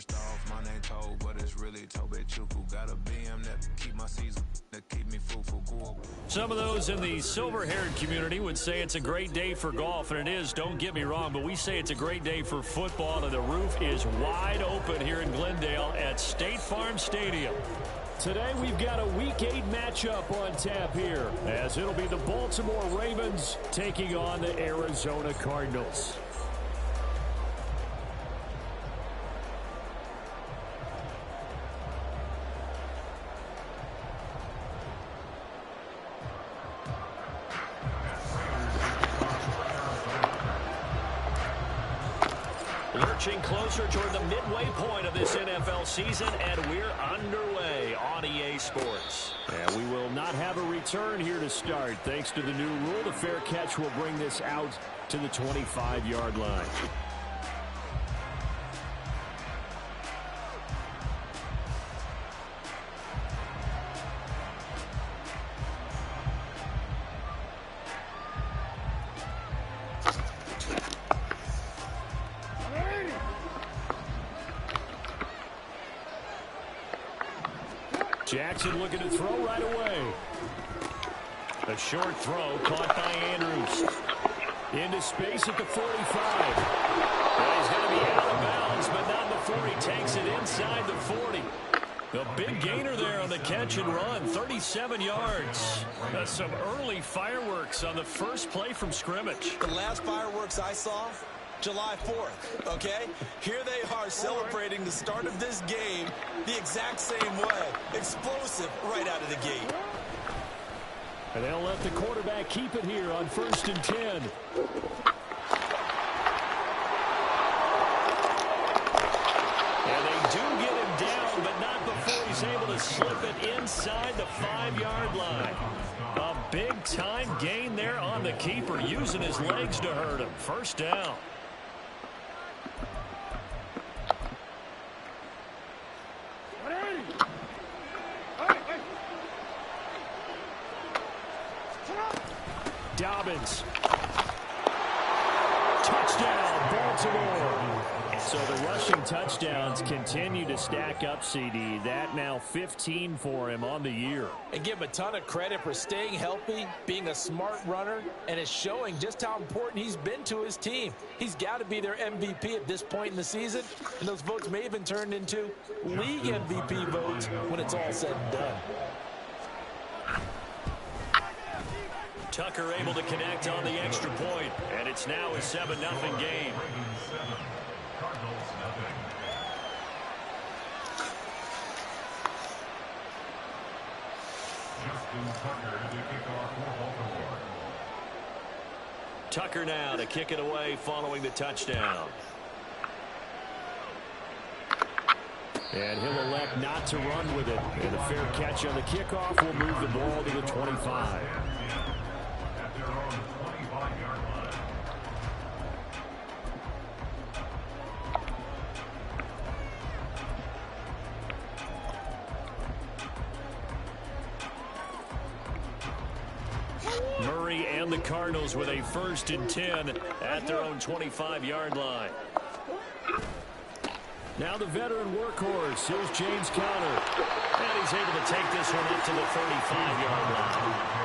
First off, my name Toe, but it's really Tobe Chuku. Got a BM that keep my season, that keep me full. Some of those in the silver-haired community would say it's a great day for golf, and it is, don't get me wrong, but we say it's a great day for football, and the roof is wide open here in Glendale at State Farm Stadium. Today we've got a Week 8 matchup on tap here, as it'll be the Baltimore Ravens taking on the Arizona Cardinals. Lurching closer toward the midway point of this NFL season, and we're underway on EA Sports. And we will not have a return here to start. Thanks to the new rule, the fair catch will bring this out to the 25-yard line. Jackson looking to throw right away. A short throw caught by Andrews. Into space at the 45. Well, he's going to be out of bounds, but not before he takes it inside the 40. A big gainer there on the catch and run, 37 yards. Some early fireworks on the first play from scrimmage. The last fireworks I saw, July 4th, okay? Here they are celebrating the start of this game the exact same way. Explosive right out of the gate. And they'll let the quarterback keep it here on 1st and 10. And they do get him down, but not before he's able to slip it inside the 5-yard line. A big-time gain there on the keeper, using his legs to hurt him. First down. Dobbins. Touchdown, Baltimore. So the rushing touchdowns continue to stack up, CD. That now 15 for him on the year. And give him a ton of credit for staying healthy, being a smart runner, and it's showing just how important he's been to his team. He's got to be their MVP at this point in the season, and those votes may have been turned into league MVP votes when it's all said and done. Tucker able to connect on the extra point, and it's now a 7-0 game. Tucker now to kick it away following the touchdown. And he'll elect not to run with it. And a fair catch on the kickoff will move the ball to the 25. Murray and the Cardinals with a 1st and 10 at their own 25-yard line. Now the veteran workhorse. Here's James Conner. And he's able to take this one up to the 35-yard line.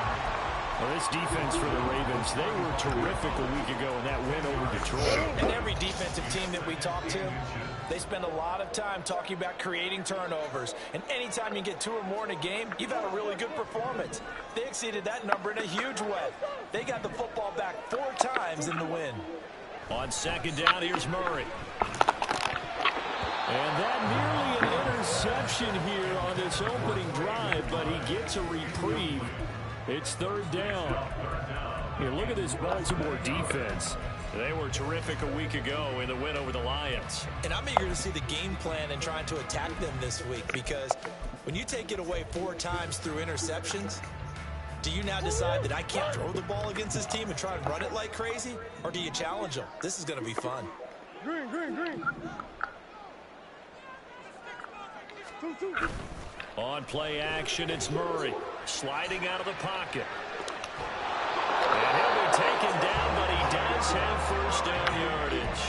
Well, this defense for the Ravens, they were terrific a week ago in that win over Detroit. And every defensive team that we talk to, they spend a lot of time talking about creating turnovers. And anytime you get 2 or more in a game, you've had a really good performance. They exceeded that number in a huge way. They got the football back 4 times in the win. On 2nd down, here's Murray. And that nearly an interception here on this opening drive, but he gets a reprieve. It's 3rd down. Here, look at this Baltimore defense. They were terrific a week ago in the win over the Lions. And I'm eager to see the game plan and trying to attack them this week, because when you take it away 4 times through interceptions, do you now decide that I can't throw the ball against this team and try and run it like crazy? Or do you challenge them? This is going to be fun. Green. On play action, it's Murray sliding out of the pocket. And he'll be taken down, but he does have 1st down yardage.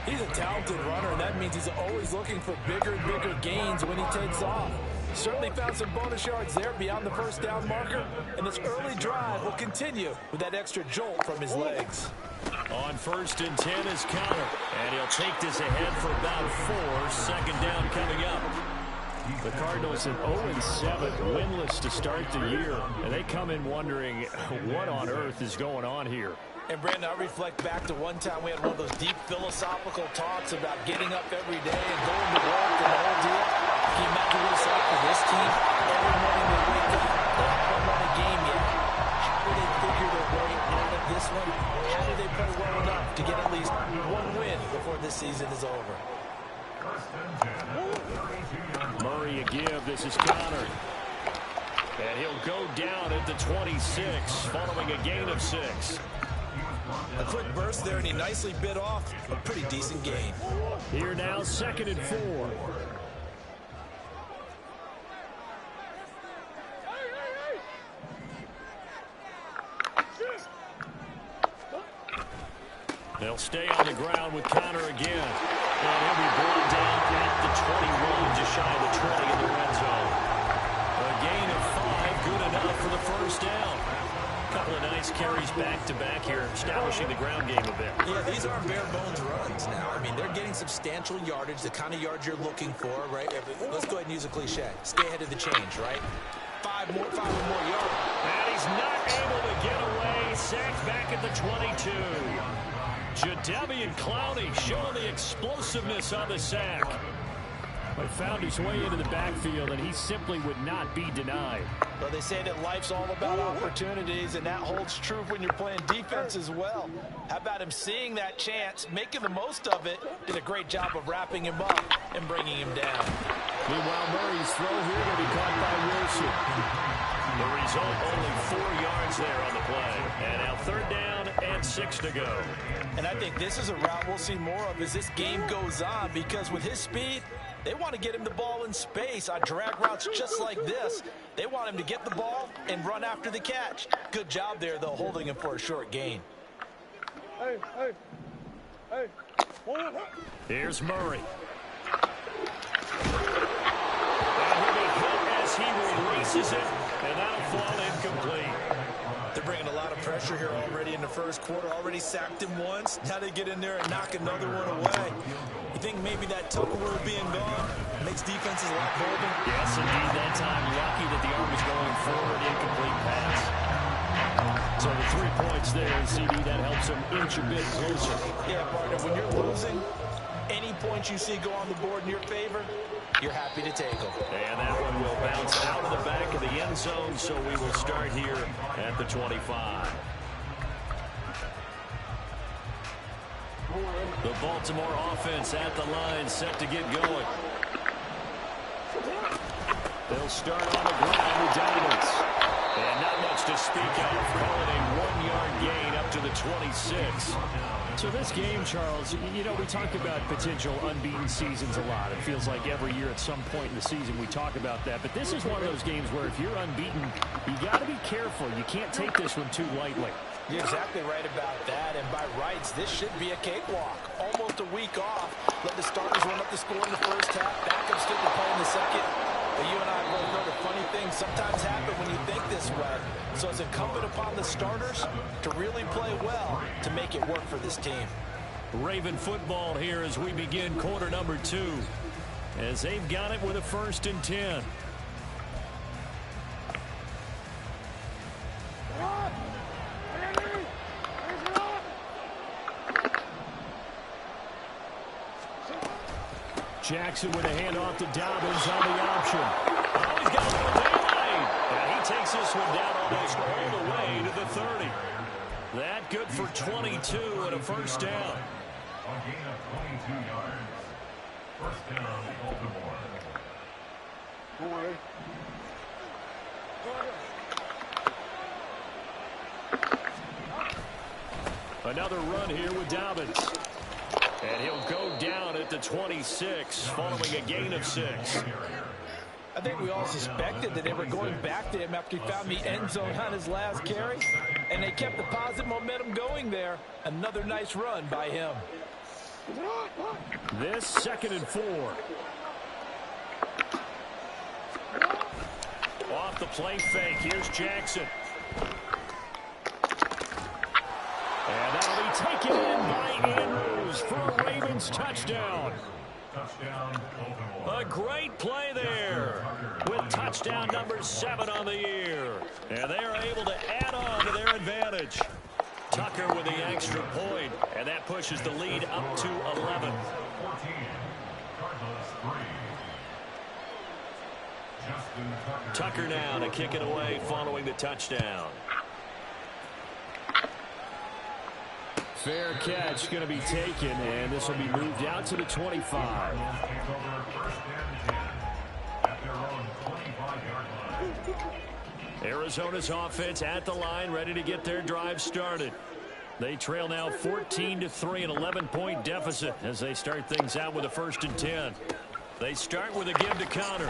He's a talented runner, and that means he's always looking for bigger and bigger gains when he takes off. Certainly found some bonus yards there beyond the first down marker, and this early drive will continue with that extra jolt from his legs. On 1st and 10 is Conner, and he'll take this ahead for about 4. Second down coming up. The Cardinals at 0-7, winless to start the year, and they come in wondering what on earth is going on here. And Brandon, I reflect back to one time we had one of those deep philosophical talks about getting up every day and going to work and the whole deal. Can you imagine what it's like for this team? Every morning they wake up, they haven't won a game yet. How do they figure their way out of this one? How do they play well enough to get at least one win before this season is over? Murray a give. This is Conner. And he'll go down at the 26, following a gain of 6. A quick burst there, and he nicely bit off a pretty decent gain. Here now, 2nd and 4. They'll stay on the ground with Conner again. And he'll be brought down at the 21, just shy of the 20 in the red zone. A gain of 5, good enough for the first down. A couple of nice carries back-to-back here, establishing the ground game a bit. Yeah, these aren't bare-bones runs now. I mean, they're getting substantial yardage, the kind of yards you're looking for, right? Let's go ahead and use a cliche. Stay ahead of the change, right? 5 or more yards. And he's not able to get away. Sacked back at the 22. Jadeveon Clowney showing the explosiveness on the sack. But found his way into the backfield, and he simply would not be denied. Well, they say that life's all about opportunities, and that holds true when you're playing defense as well. How about him seeing that chance, making the most of it, did a great job of wrapping him up and bringing him down. Meanwhile, Murray's throw here will be caught by Wilson. The result, only 4 yards there on the play. And now 3rd down and 6 to go. And I think this is a route we'll see more of as this game goes on, because with his speed, they want to get him the ball in space on drag routes just like this. They want him to get the ball and run after the catch. Good job there, though, holding him for a short gain. Here's Murray. And he'll be hit as he releases it, and that'll fall incomplete. They're bringing a lot of pressure here already in the first quarter. Already sacked him once. Now they get in there and knock another one away. You think maybe that Tucker rule being gone makes defenses a lot bolder? Yes, indeed. That time, lucky that the arm was going forward. Incomplete pass. So the 3 points there, CD, that helps him inch a bit closer. Yeah, partner, when you're losing, any points you see go on the board in your favor, you're happy to take them. And that one will bounce out of the back of the end zone, so we will start here at the 25. The Baltimore offense at the line, set to get going. They'll start on the ground with Dominance. And not much to speak of, calling a 1-yard gain up to the 26. So this game, Charles, you know, we talk about potential unbeaten seasons a lot. It feels like every year at some point in the season we talk about that. But this is one of those games where if you're unbeaten, you got to be careful. You can't take this one too lightly. You're exactly right about that. And by rights, this should be a cakewalk. Almost a week off. Let the starters run up the score in the first half. Backups get to play in the second. But you and I both know the funny things sometimes happen when you think this way. So it's incumbent upon the starters to really play well to make it work for this team. Raven football here as we begin quarter number 2. As they've got it with a 1st and 10. Jackson with a handoff to Dobbins on the option. Oh, he's got a little daylight. And he takes this one down almost all the way to the 30. That good for 22 and a first down. A gain of 22 yards. First down, Baltimore. Another run here with Dobbins. And he'll go down at the 26, following a gain of 6. I think we all suspected that they were going back to him after he found the end zone on his last carry. And they kept the positive momentum going there. Another nice run by him. This 2nd and 4. Off the play fake. Here's Jackson. And that'll be taken in by Andrews for a Ravens touchdown. A great play there with touchdown number 7 on the year. And they are able to add on to their advantage. Tucker with the extra point, and that pushes the lead up to 11. Tucker now to kick it away following the touchdown. Fair catch going to be taken, and this will be moved out to the 25. Arizona's offense at the line, ready to get their drive started. They trail now 14-3, an 11-point deficit as they start things out with a 1st and 10. They start with a give to counter.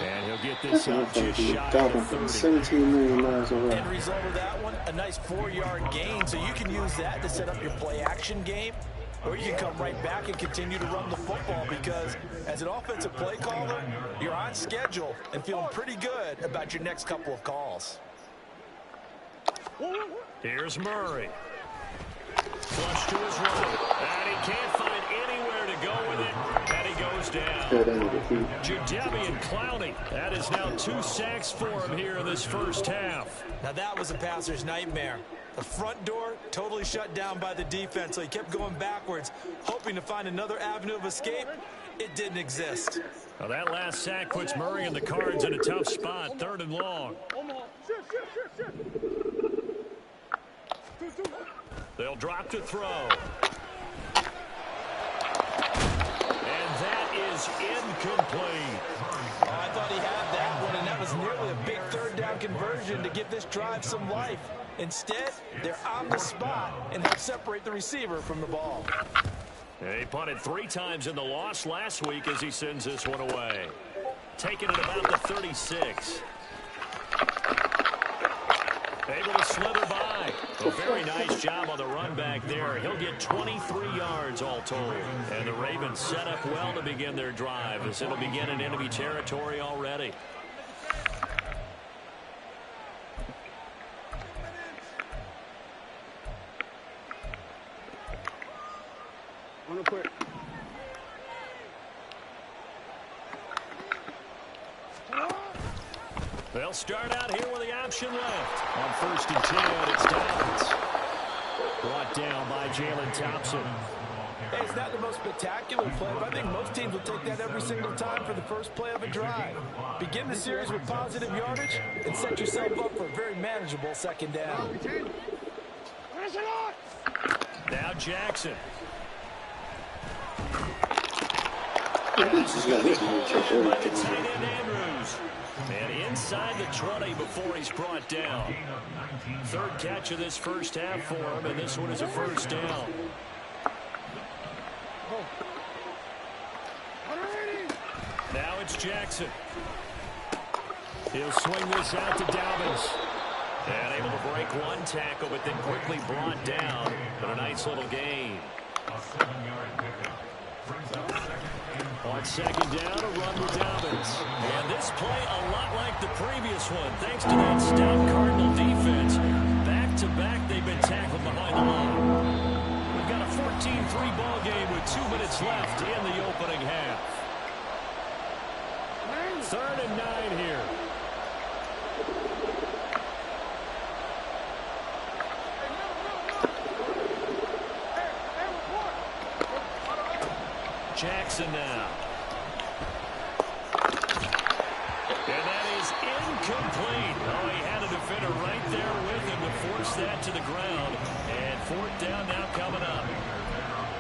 And he'll get this up just shy of 30. 17 million miles away. End result of that one, a nice 4-yard gain. So you can use that to set up your play action game, or you can come right back and continue to run the football, because as an offensive play caller, you're on schedule and feeling pretty good about your next couple of calls. Here's Murray. Flush to his right. And he can't find anywhere to go with it. And he goes down. Jadeveon Clowney. That is now 2 sacks for him here in this first half. Now that was a passer's nightmare. The front door totally shut down by the defense, so he kept going backwards, hoping to find another avenue of escape. It didn't exist. Now that last sack puts Murray and the Cards in a tough spot, 3rd and long. They'll drop to throw. And that is incomplete. Oh, I thought he had that one, and that was nearly a big 3rd down conversion to give this drive some life. Instead, they're on the spot and help separate the receiver from the ball. He punted 3 times in the loss last week as he sends this one away. Taking it about the 36. Able to slither by. A very nice job on the run back there. He'll get 23 yards all told. And the Ravens set up well to begin their drive, as it'll begin in enemy territory already. They'll start out here with the option left. On 1st and 10, it's Dobbins. Brought down by Jalen Thompson. Hey, it's not the most spectacular play, but I think most teams will take that every single time for the first play of a drive. Begin the series with positive yardage and set yourself up for a very manageable 2nd down. Now Jackson. Andrews. And inside the 20 before he's brought down. 3rd catch of this first half for him, and this one is a 1st down. Now it's Jackson. He'll swing this out to Dobbins. And able to break 1 tackle, but then quickly brought down. But a nice little gain. On 2nd down, a run with Dobbins. And this play a lot like the previous one, thanks to that stout Cardinal defense. Back-to-back, they've been tackled behind the line. We've got a 14-3 ball game with 2 minutes left in the opening half. 3rd and 9 here. Jackson now. And that is incomplete. Oh, he had a defender right there with him to force that to the ground. And 4th down now coming up.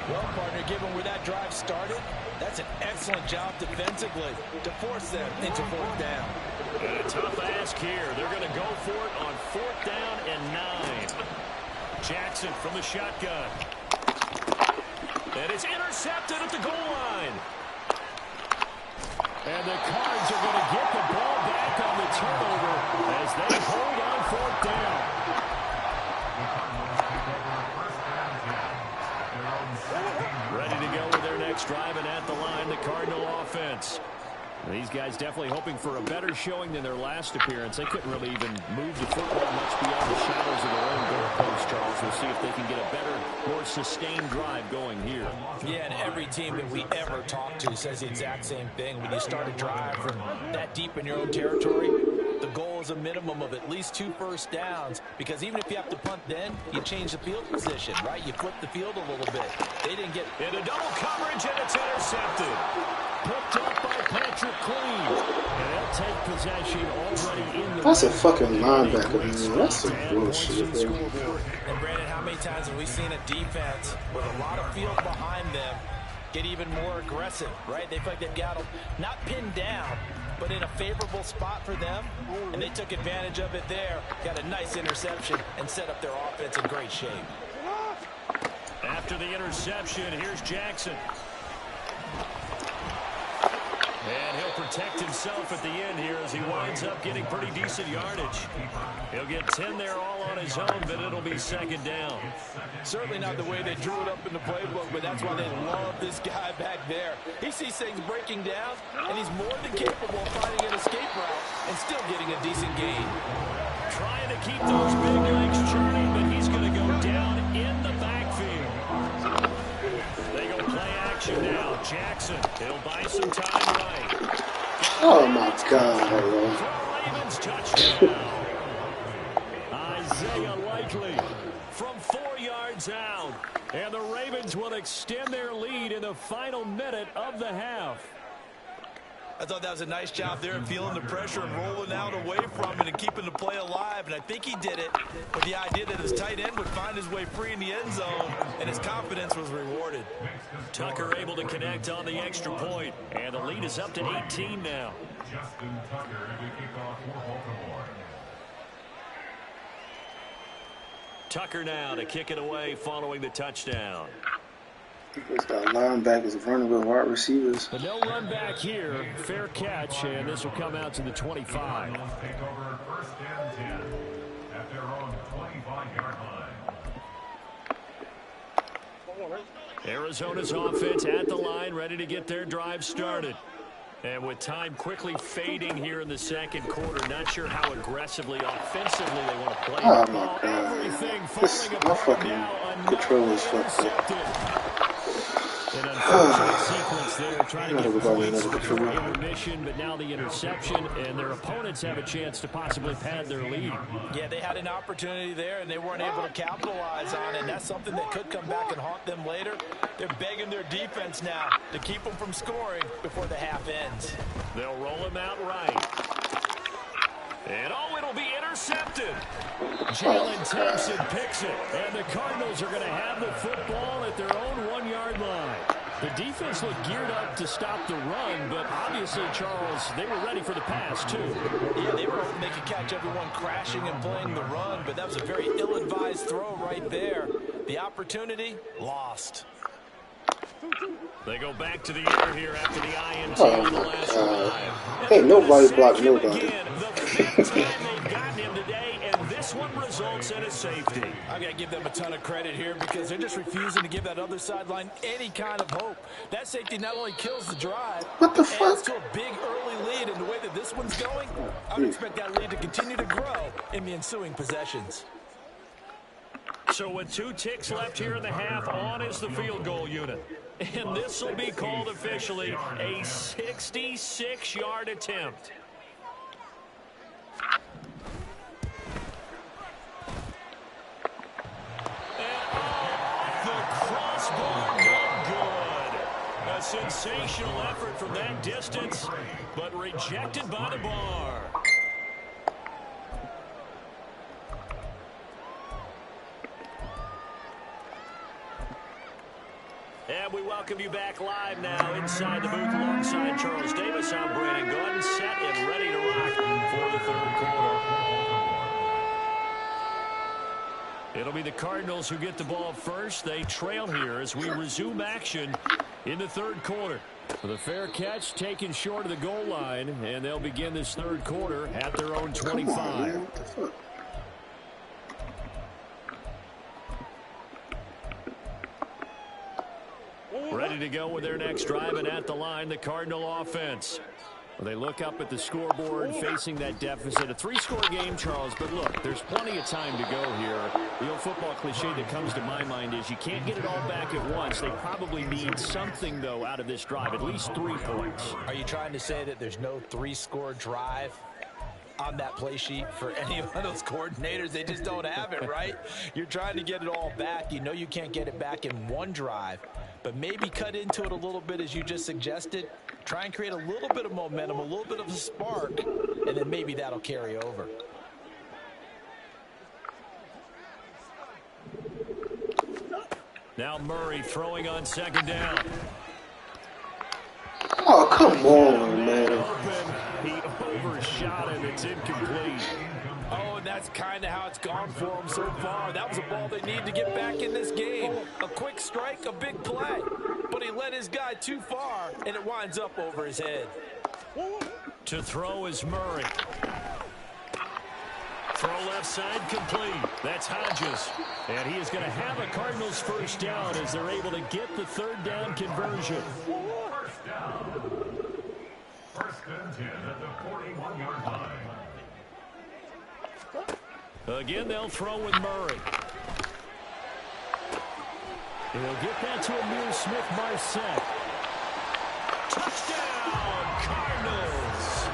Well, partner, given where that drive started, that's an excellent job defensively to force them into 4th down. And a tough ask here. They're going to go for it on 4th down and 9. Jackson from the shotgun. And it's intercepted at the goal line. And the Cards are going to get the ball back on the turnover as they hold on 4th down. Ready to defense. These guys definitely hoping for a better showing than their last appearance. They couldn't really even move the football much beyond the shadows of their own goalpost, Charles. We'll see if they can get a better, more sustained drive going here. Yeah, and every team that we ever talk to says the exact same thing. When you start a drive from that deep in your own territory, the goal is a minimum of at least 2 first downs, because even if you have to punt then, you change the field position, right? You flip the field a little bit. They didn't get into double coverage, and it's intercepted. Picked up by Patrick Queen. And they'll take possession already in the... That's a fucking linebacker, man. That's some bullshit, bro. And Brandon, how many times have we seen a defense with a lot of field behind them get even more aggressive, right? They feel like they've got them not pinned down, but in a favorable spot for them, and they took advantage of it there. Got a nice interception and set up their offense in great shape. After the interception, here's Jackson. And he'll protect himself at the end here as he winds up getting pretty decent yardage. He'll get 10 there all on his own, but it'll be second down. Certainly not the way they drew it up in the playbook, but that's why they love this guy back there. He sees things breaking down, and he's more than capable of finding an escape route and still getting a decent gain. Trying to keep those big legs churning, but he's going to go down in the backfield. They go play action now. Jackson, he'll buy some time right. Oh my God, bro. Ravens touchdown. Isaiah Likely from 4 yards out. And the Ravens will extend their lead in the final minute of the half. I thought that was a nice job there, feeling the pressure and rolling out away from it and keeping the play alive. And I think he did it with the idea that his tight end would find his way free in the end zone, and his confidence was rewarded. Tucker able to connect on the extra point, and the lead is up to 18 now. Justin Tucker to kick off for Baltimore. Tucker now to kick it away following the touchdown. It's got linebackers running with wide receivers. But no run back here. Fair catch, and this will come out to the 25. Take over first and 10 at their own 25-yard line. Arizona's offense at the line, ready to get their drive started. And with time quickly fading here in the second quarter, not sure how aggressively, offensively they want to play. Oh my God. My fucking control is fucked up. An unfortunate sequence there, trying to get points before intermission, but now the interception, and their opponents have a chance to possibly pad their lead. Yeah, they had an opportunity there, and they weren't able to capitalize on it, and that's something that could come back and haunt them later. They're begging their defense now to keep them from scoring before the half ends. They'll roll him out right. And it'll be intercepted. Jalen Thompson picks it, and the Cardinals are going to have the football at their own 1-yard line. The defense looked geared up to stop the run, but obviously, Charles, they were ready for the pass, too. Yeah, they were hoping they could catch everyone crashing and playing the run, but that was a very ill-advised throw right there. The opportunity, lost. They go back to the air here after the INT on the last drive. Ain't nobody blocked nobody. The fifth time they've gotten him today, and this one results in a safety. I got to give them a ton of credit here because they're just refusing to give that other sideline any kind of hope. That safety not only kills the drive, What the adds fuck? to a big early lead. And the way that this one's going, I would expect that lead to continue to grow in the ensuing possessions. So with 2 ticks left here in the half, on is the field goal unit. And this will be called officially a 66-yard attempt. And off the crossbar, no good. A sensational effort from that distance, but rejected by the bar. And we welcome you back live now inside the booth alongside Charles Davis. I'm Brandon Gordon, set and ready to rock for the third quarter. It'll be the Cardinals who get the ball first. They trail here as we resume action in the third quarter. For the fair catch taken short of the goal line, and they'll begin this third quarter at their own 25. Come on, man. What the fuck? Ready ready to go with their next drive, and at the line, the Cardinal offense. Well, they look up at the scoreboard facing that deficit. A 3-score game, Charles, but look, there's plenty of time to go here. The old football cliche that comes to my mind is you can't get it all back at once. They probably need something, though, out of this drive, at least 3 points. Are you trying to say that there's no 3-score drive on that play sheet for any of those coordinators? They just don't have it, right? You're trying to get it all back. You know you can't get it back in one drive, but maybe cut into it a little bit as you just suggested. Try and create a little bit of momentum, a little bit of a spark, and then maybe that'll carry over. Now Murray throwing on 2nd down. Oh, come on, man. He overshot him. It's incomplete. Oh, and that's kind of how it's gone for him so far. That was a ball they need to get back in this game. A quick strike, a big play. But he led his guy too far, and it winds up over his head. To throw is Murray. Throw left side complete. That's Hodges. And he is going to have a Cardinals first down as they're able to get the 3rd down conversion. First down. First and 10 at the 41-yard line. Again, they'll throw with Murray. He'll get that to Amir Smith-Marset. Touchdown, Cardinals!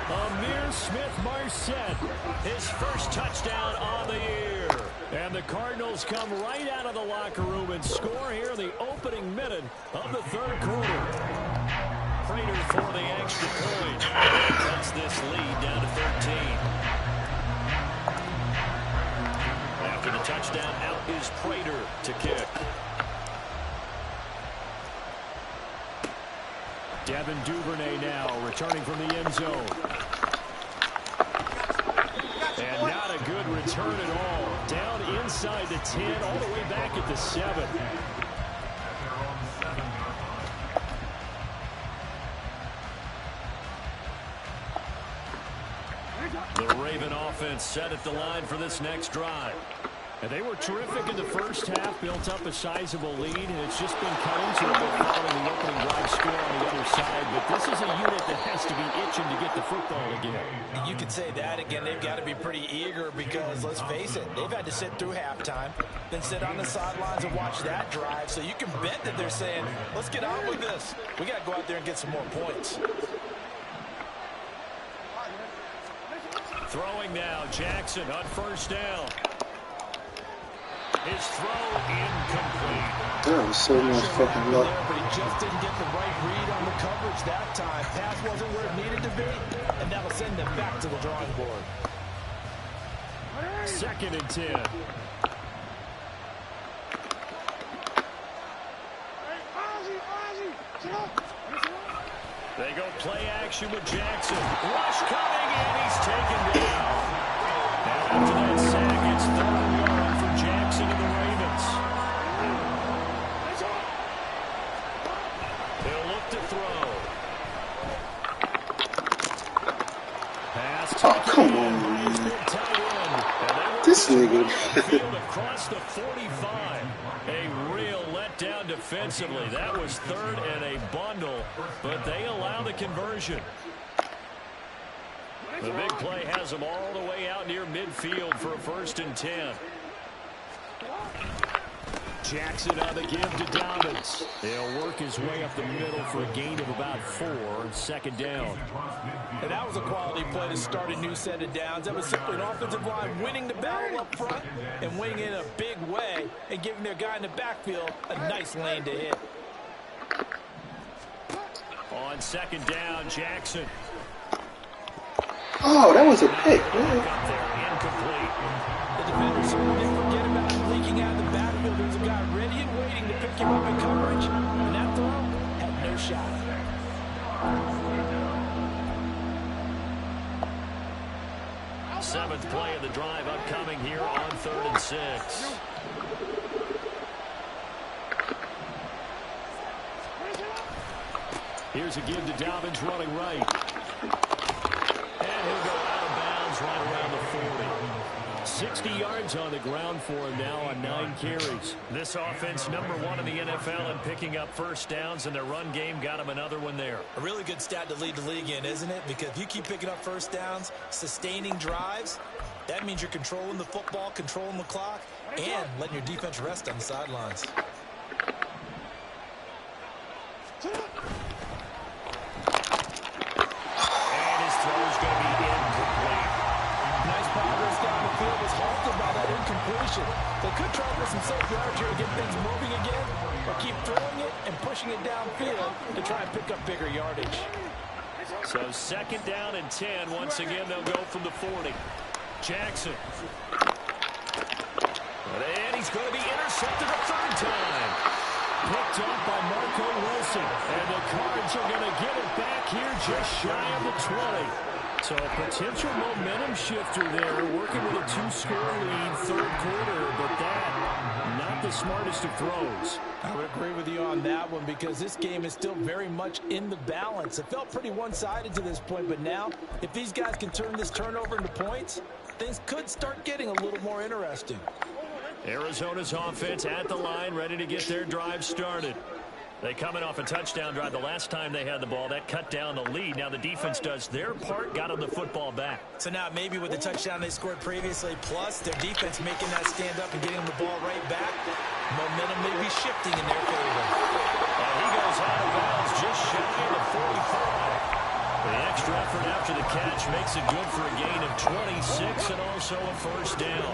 Amir Smith-Marset, his first touchdown on the year. And the Cardinals come right out of the locker room and score here in the opening minute of the 3rd quarter. Prater for the extra point. Cuts this lead down to 13. After the touchdown, out is Prater to kick. Devin Duvernay now returning from the end zone. And not a good return at all. Down inside the 10, all the way back at the 7. The Raven offense set at the line for this next drive. And they were terrific in the first half, built up a sizable lead, and it's just been cut into a bit following the opening drive score on the other side. But this is a unit that has to be itching to get the football again. You could say that again. They've got to be pretty eager because, let's face it, they've had to sit through halftime, then sit on the sidelines and watch that drive. So you can bet that they're saying, let's get on with this. We got to go out there and get some more points. Throwing now, Jackson on 1st down. His throw incomplete. Damn, so much fucking luck. But he just didn't get the right read on the coverage that time. Pass wasn't where it needed to be, and that'll send them back to the drawing board. 2nd and 10. They go play action with Jackson. Rush coming, and he's taken down. And after that sack, it's 3rd and 1 for Jackson and the Ravens. They'll look to throw. Pass. Oh, come on, man. This nigga. Across the 45. A real letdown defensively. That was 3rd and a bundle, but they allow the conversion. The big play has them all the way out near midfield for a 1st and 10. Jackson on the give to Dobbins. He'll work his way up the middle for a gain of about 4. 2nd down. And that was a quality play to start a new set of downs. That was simply an offensive line winning the battle up front and winning in a big way and giving their guy in the backfield a nice lane to hit. On 2nd down, Jackson. Oh, that was a pick, man. Got there, incomplete. The defender certainly didn't forget about him leaking out of the backfield. There's a guy ready and waiting to pick him up in coverage, and that throw had no shot. 7th play of the drive upcoming here on 3rd and 6. Here's a give to Dobbins running right. And he'll go out of bounds right around the 40. 60 yards on the ground for him now on 9 carries. This offense #1 in the NFL in picking up first downs, and their run game got him another one there. A really good stat to lead the league in, isn't it? Because if you keep picking up first downs, sustaining drives, that means you're controlling the football, controlling the clock, and letting your defense rest on the sidelines. And his throw is going to be incomplete. Nice progress down the field was halted by that incompletion. They could try for some safe yards here to get things moving again, or keep throwing it and pushing it downfield to try and pick up bigger yardage. So 2nd down and 10. Once again, they'll go from the 40. Jackson. And he's going to be intercepted a 3rd time. Picked up by Marco Wilson. And the Cards are going to get it back here just shy of the 20. So a potential momentum shifter there, working with a 2-score lead, 3rd quarter, but that, not the smartest of throws. I would agree with you on that one because this game is still very much in the balance. It felt pretty one-sided to this point, but now, if these guys can turn this turnover into points, things could start getting a little more interesting. Arizona's offense at the line, ready to get their drive started. They coming off a touchdown drive the last time they had the ball. That cut down the lead. Now the defense does their part, got them the football back. So now maybe with the touchdown they scored previously, plus their defense making that stand up and getting them the ball right back, momentum may be shifting in their favor. And he goes out of bounds just shy of the 45. The extra effort after the catch makes it good for a gain of 26 and also a 1st down.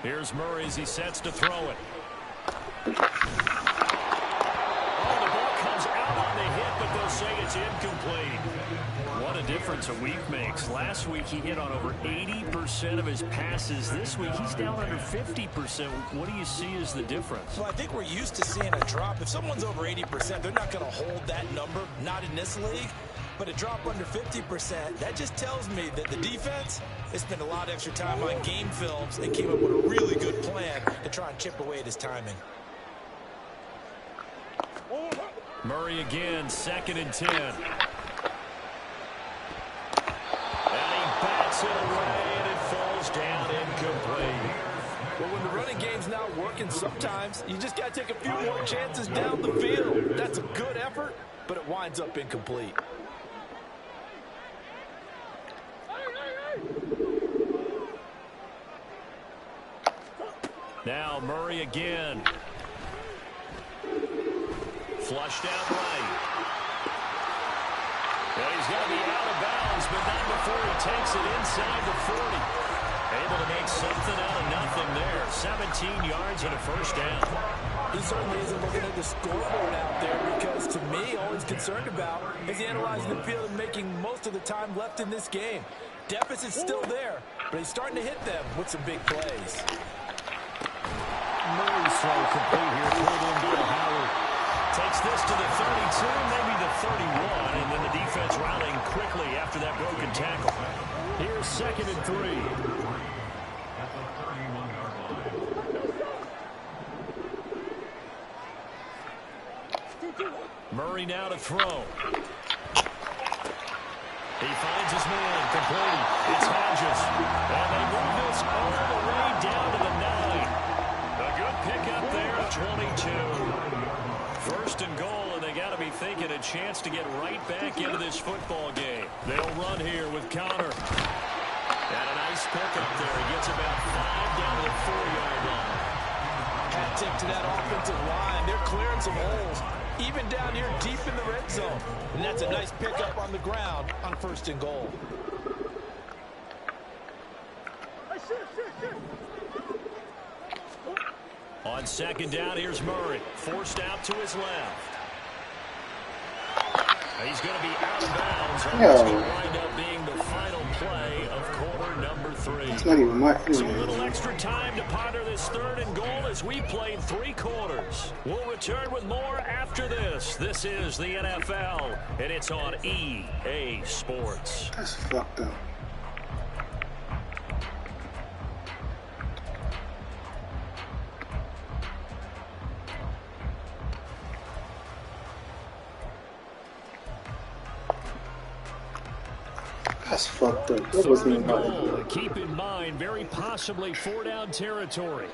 Here's Murray as he sets to throw it. Oh, the ball comes out on the hit, but they'll say it's incomplete. What a difference a week makes. Last week he hit on over 80% of his passes. This week he's down under 50%. What do you see as the difference? Well, I think we're used to seeing a drop. If someone's over 80%, they're not going to hold that number, not in this league. But a drop under 50%, that just tells me that the defense has spent a lot of extra time on game films and came up with a really good plan to try and chip away at his timing. Murray again, 2nd and 10. And he bats it away, and it falls down incomplete. Well, when the running game's not working, sometimes you just got to take a few more chances down the field. That's a good effort, but it winds up incomplete. Now Murray again. Flushed out right. And he's going to be out of bounds, but not before he takes it inside the 40. Able to make something out of nothing there. 17 yards and a 1st down. He certainly isn't looking at the scoreboard out there because, to me, all he's concerned about is analyzing the field and making most of the time left in this game. Deficit's still there, but he's starting to hit them with some big plays. Murray's throw complete here. Pulled into Howard. Takes this to the 32, maybe the 31, and then the defense rallying quickly after that broken tackle. Here's 2nd and 3. At the 31-yard line. Murray now to throw. He finds his man, complete. It's Hodges. And they move this all the way down to the 9. A good pickup there at 22. 1st and goal, and they got to be thinking a chance to get right back into this football game. They'll run here with Connor. And a nice pickup there. He gets about 5 down to the 4-yard line. Hat tip to that offensive line. They're clearing some holes, even down here deep in the red zone. And that's a nice pickup on the ground on 1st and goal. On 2nd down, here's Murray. Forced out to his left. He's going to be out of bounds. And it's going to wind up being the final play of quarter number 3. That's not even my So a little extra time to ponder this 3rd and goal as we played 3 quarters. We'll return with more after this. This is the NFL, and it's on EA Sports. That's fucked up. That's fucked up. That Third wasn't and even goal. right. And keep in mind, very possibly 4-down territory.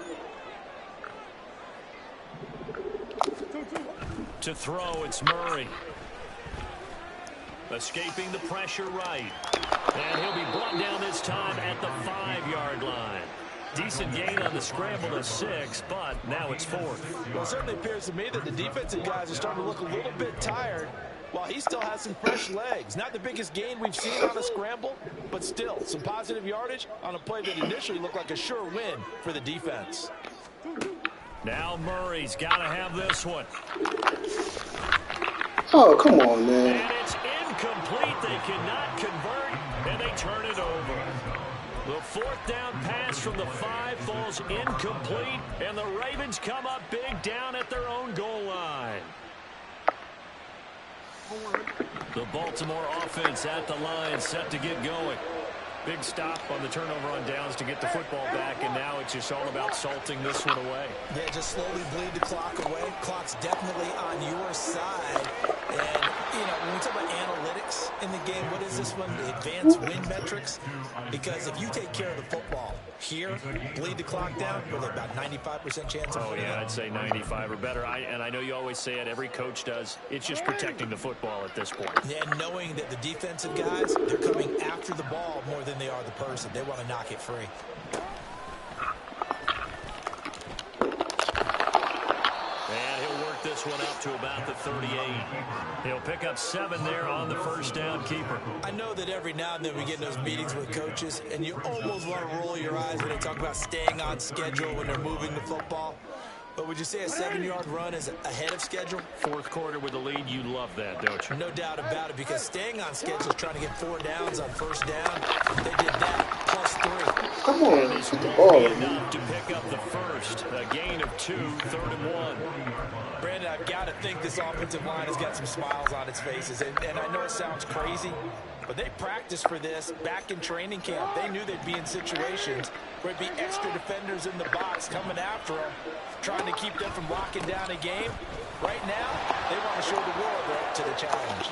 To throw, it's Murray. Escaping the pressure right. And he'll be brought down this time at the 5-yard line. Decent gain on the scramble to 6, but now it's 4th. Well, it certainly appears to me that the defensive guys are starting to look a little bit tired while he still has some fresh legs. Not the biggest gain we've seen on a scramble, but still some positive yardage on a play that initially looked like a sure win for the defense. Now Murray's got to have this one. Oh, come on, man. And it's incomplete. They cannot convert, and they turn it over. The 4th down pass from the 5 falls incomplete, and the Ravens come up big down at their own goal line. The Baltimore offense at the line, set to get going. Big stop on the turnover on downs to get the football back, and now it's just all about salting this one away. Yeah, just slowly bleed the clock away. Clock's definitely on your side. And, you know, when we talk about analytics in the game, what is this one? Advanced win metrics? Because if you take care of the football here, bleed the clock down, with about 95% chance of winning. Oh, yeah, I'd say 95 or better. And I know you always say it, every coach does. It's just protecting the football at this point. And knowing that the defensive guys, they're coming after the ball more than they are the person. They want to knock it free. And he'll work this one up to about the 38. He'll pick up 7 there on the first down keeper. I know that every now and then we get in those meetings with coaches, and you almost want to roll your eyes when they talk about staying on schedule when they're moving the football. But would you say a 7-yard run is ahead of schedule? 4th quarter with the lead, you love that, don't you? No doubt about it, because staying on schedule is trying to get 4 downs on first down. They did that, plus 3. Come on, This get the won't ball. be enough to pick up the first. A gain of 2, 3rd and 1. Brandon, I've got to think this offensive line has got some smiles on its faces. And I know it sounds crazy, but they practiced for this back in training camp. They knew they'd be in situations where it'd be extra defenders in the box coming after them, trying to keep them from locking down a game. Right now, they want to show the world they're up to the challenge.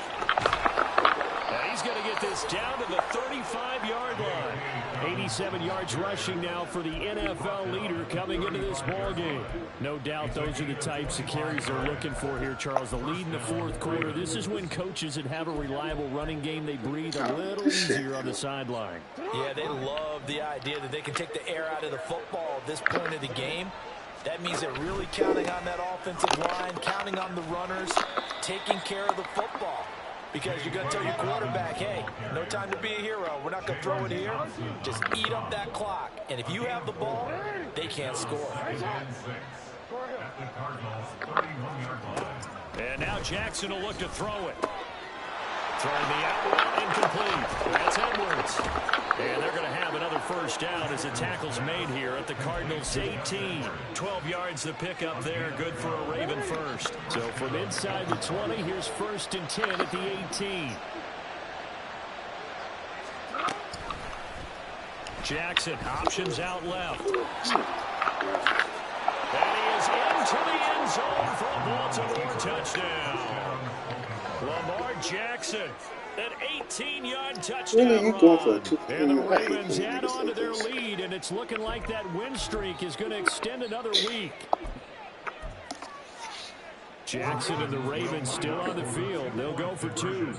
And he's going to get this down to the 35-yard line. 87 yards rushing now for the NFL leader coming into this ball game. No doubt those are the types of carries they're looking for here, Charles. The lead in the 4th quarter. This is when coaches that have a reliable running game, they breathe a little easier on the sideline. Yeah, they love the idea that they can take the air out of the football at this point of the game. That means they're really counting on that offensive line, counting on the runners, taking care of the football. Because you're going to tell your quarterback, hey, no time to be a hero. We're not going to throw it here. Just eat up that clock. And if you have the ball, they can't score. And now Jackson will look to throw it. Throwing the out route, incomplete. That's Edwards. And they're going to have another first down as the tackle's made here at the Cardinals' 18. 12 yards to pick up there. Good for a Raven first. So from inside the 20, here's 1st and 10 at the 18. Jackson, options out left. And he is into the end zone for a Baltimore touchdown. Lamar Jackson, an 18-yard touchdown run. And the Ravens add on to their lead, and it's looking like that win streak is going to extend another week. Jackson and the Ravens still on the field. They'll go for 2.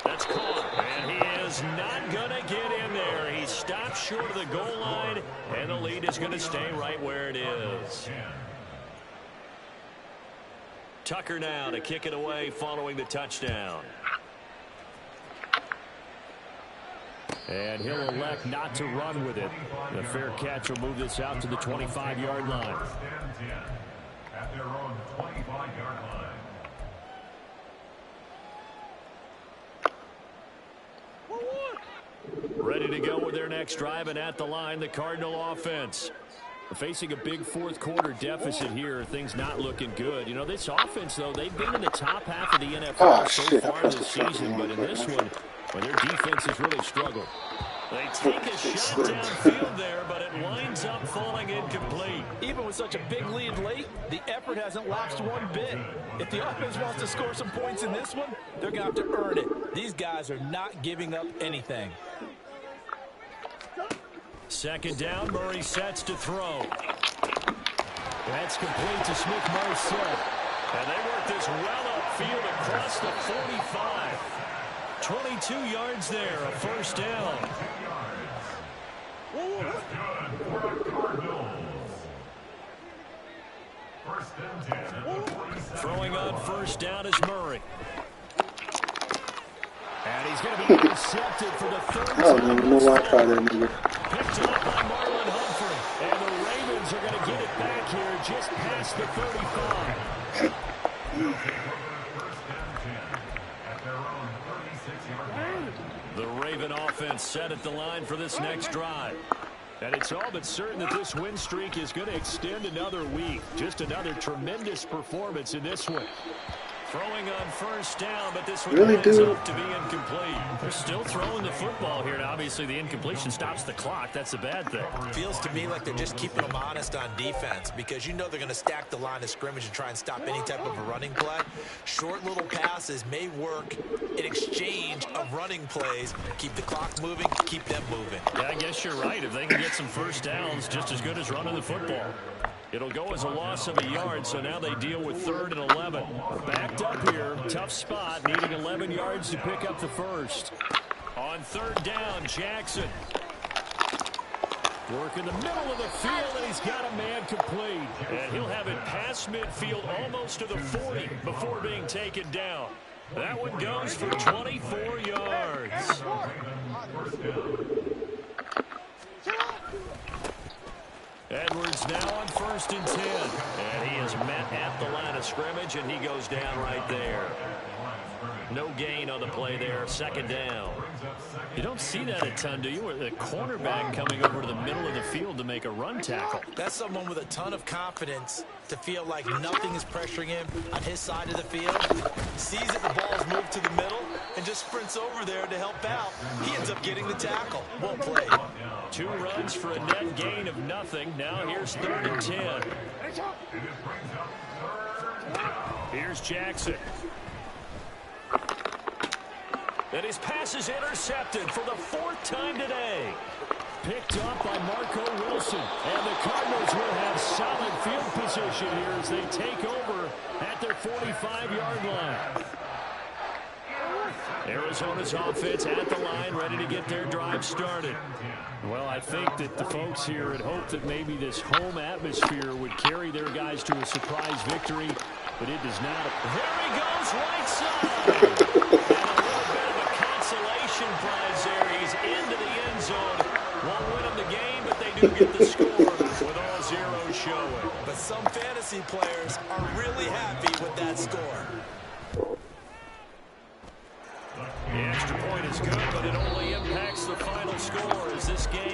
That's caught, and he is not going to get in there. He stopped short of the goal line, and the lead is going to stay right where it is. Tucker now to kick it away following the touchdown. And he'll elect not to run with it. The fair catch will move this out to the 25-yard line. At their own 25-yard line. Ready to go with their next drive, and at the line, the Cardinal offense. Facing a big 4th quarter deficit here, things not looking good. You know, this offense, though, they've been in the top half of the NFL so far this season, but in this one, well, their defense has really struggled. They take a shot downfield there, but it winds ends up falling incomplete. Even with such a big lead late, the effort hasn't lapsed one bit. If the offense wants to score some points in this one, they're going to have to earn it. These guys are not giving up anything. Second down, Murray sets to throw. That's complete to Smith-Marset. And they work this well upfield across the 45. 22 yards there, a first down. Throwing on first down is Murray. And he's going to be intercepted for the third time. I don't even know why I tried that nigga. Picked up by Marlon Humphrey. And the Ravens are going to get it back here just past the 35. The Raven offense set at the line for this next drive. And it's all but certain that this win streak is going to extend another week. Just another tremendous performance in this one. Throwing on first down, but this one ends up to be incomplete. They're still throwing the football here, and obviously the incompletion stops the clock. That's a bad thing. Feels to me like they're just keeping them honest on defense because you know they're going to stack the line of scrimmage and try and stop any type of a running play. Short little passes may work in exchange of running plays. Keep the clock moving, keep them moving. Yeah, I guess you're right. If they can get some first downs, just as good as running the football. It'll go as a loss of a yard, so now they deal with 3rd and 11. Backed up here, tough spot, needing 11 yards to pick up the first. On 3rd down, Jackson. Work in the middle of the field, and he's got a man complete. And he'll have it past midfield almost to the 40 before being taken down. That one goes for 24 yards. Edwards now on 1st and 10. And he is met at the line of scrimmage, and he goes down right there. No gain on the play there. 2nd down. You don't see that a ton, do you? Where the cornerback coming over to the middle of the field to make a run tackle. That's someone with a ton of confidence to feel like nothing is pressuring him on his side of the field. Sees that the ball's moved to the middle and just sprints over there to help out. He ends up getting the tackle. Well played. 2 runs for a net gain of nothing. Now here's 3rd and 10. Here's Jackson. And his pass is intercepted for the 4th time today. Picked up by Marco Wilson. And the Cardinals will have solid field position here as they take over at their 45-yard line. Arizona's offense at the line, ready to get their drive started. Well, I think that the folks here had hoped that maybe this home atmosphere would carry their guys to a surprise victory, but it does not. There he goes, right side. And a little bit of a consolation prize there. He's into the end zone. Won't win them the game, but they do get the score with all zeros showing. But some fantasy players are really happy with that score. The extra point is good, but it only impacts the final score as this game